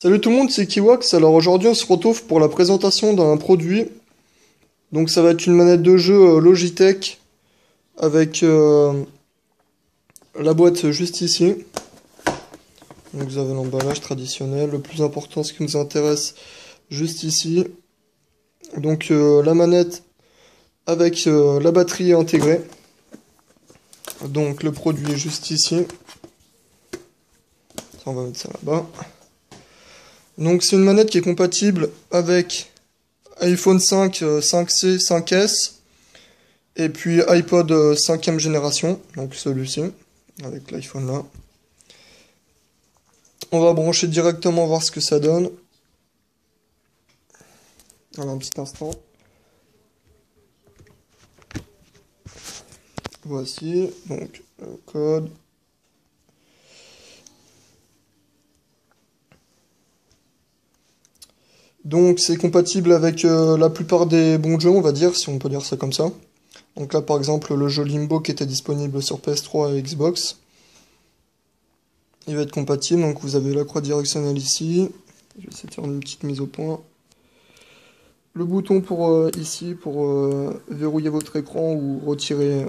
Salut tout le monde, c'est Kiwax. Alors aujourd'hui on se retrouve pour la présentation d'un produit. Donc ça va être une manette de jeu Logitech avec la boîte juste ici. Donc vous avez l'emballage traditionnel. Le plus important, ce qui nous intéresse, juste ici. Donc la manette avec la batterie intégrée. Donc le produit est juste ici. Ça, on va mettre ça là-bas. Donc c'est une manette qui est compatible avec iPhone 5, 5C, 5S et puis iPod 5e génération, donc celui-ci, avec l'iPhone là. On va brancher directement voir ce que ça donne. Alors un petit instant. Voici, donc le code. Donc c'est compatible avec la plupart des bons jeux, on va dire, si on peut dire ça comme ça. Donc là par exemple le jeu Limbo qui était disponible sur PS3 et Xbox. Il va être compatible, donc vous avez la croix directionnelle ici. Je vais essayer de faire une petite mise au point. Le bouton pour ici pour verrouiller votre écran ou retirer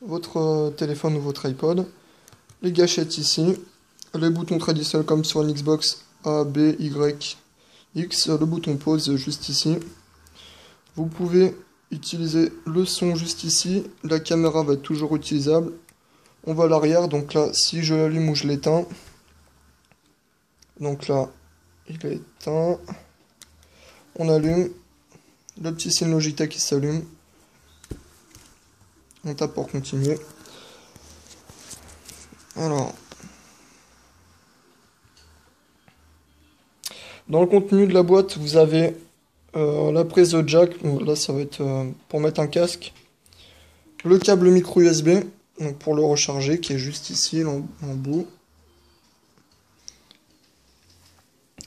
votre téléphone ou votre iPod. Les gâchettes ici. Les boutons traditionnels comme sur une Xbox A, B, Y, X, le bouton pause juste ici. Vous pouvez utiliser le son juste ici. La caméra va être toujours utilisable. On va à l'arrière, donc là, si je l'allume ou je l'éteins. Donc là, il est éteint. On allume. Le petit signe Logitech qui s'allume. On tape pour continuer. Alors. Dans le contenu de la boîte, vous avez la prise jack, là ça va être pour mettre un casque, le câble micro USB, donc pour le recharger, qui est juste ici, en bout.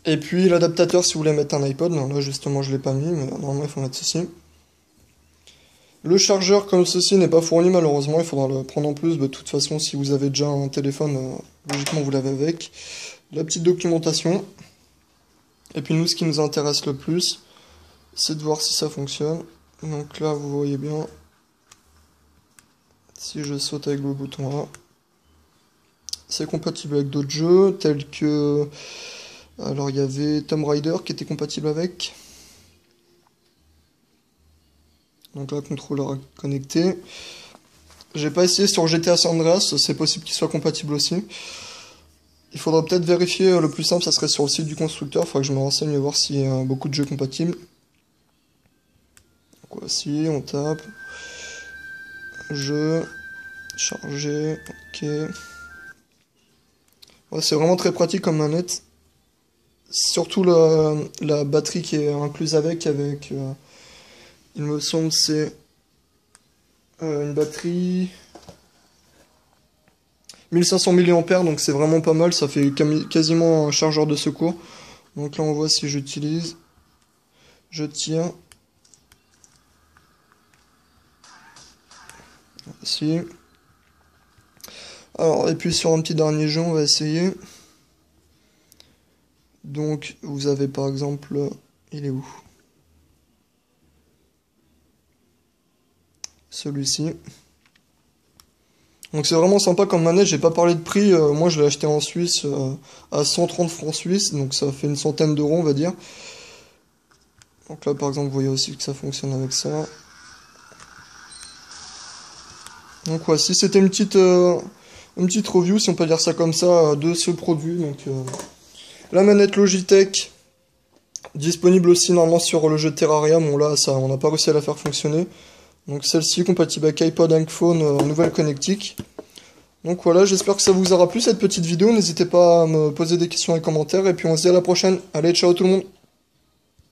Et puis l'adaptateur si vous voulez mettre un iPod, non, là justement je ne l'ai pas mis, mais normalement il faut mettre ceci. Le chargeur comme ceci n'est pas fourni malheureusement, il faudra le prendre en plus, de toute façon si vous avez déjà un téléphone, logiquement vous l'avez avec. La petite documentation. Et puis nous, ce qui nous intéresse le plus, c'est de voir si ça fonctionne. Donc là, vous voyez bien, si je saute avec le bouton A, c'est compatible avec d'autres jeux, tels que... Alors il y avait Tomb Raider qui était compatible avec. Donc là, contrôleur connecté. J'ai pas essayé sur GTA San Andreas, c'est possible qu'il soit compatible aussi. Il faudra peut-être vérifier, le plus simple ça serait sur le site du constructeur, il faudra que je me renseigne et voir s'il y a beaucoup de jeux compatibles. Donc voici, on tape. Jeu, charger, ok. Ouais, c'est vraiment très pratique comme manette. Surtout la batterie qui est incluse avec il me semble c'est une batterie 1500 mAh, donc c'est vraiment pas mal, ça fait quasiment un chargeur de secours. Donc là on voit si j'utilise, je tiens, voici. Alors et puis sur un petit dernier jeu on va essayer. Donc vous avez par exemple, il est où? Celui-ci. Donc c'est vraiment sympa comme manette, j'ai pas parlé de prix, moi je l'ai acheté en Suisse à 130 francs suisses, donc ça fait une centaine d'euros on va dire. Donc là par exemple vous voyez aussi que ça fonctionne avec ça. Donc voici, c'était une petite review si on peut dire ça comme ça de ce produit. Donc la manette Logitech, disponible aussi normalement sur le jeu Terraria, bon là ça on n'a pas réussi à la faire fonctionner. Donc celle-ci compatible avec iPod, iPhone, nouvelle connectique. Donc voilà, j'espère que ça vous aura plu cette petite vidéo. N'hésitez pas à me poser des questions et commentaires. Et puis on se dit à la prochaine. Allez, ciao tout le monde.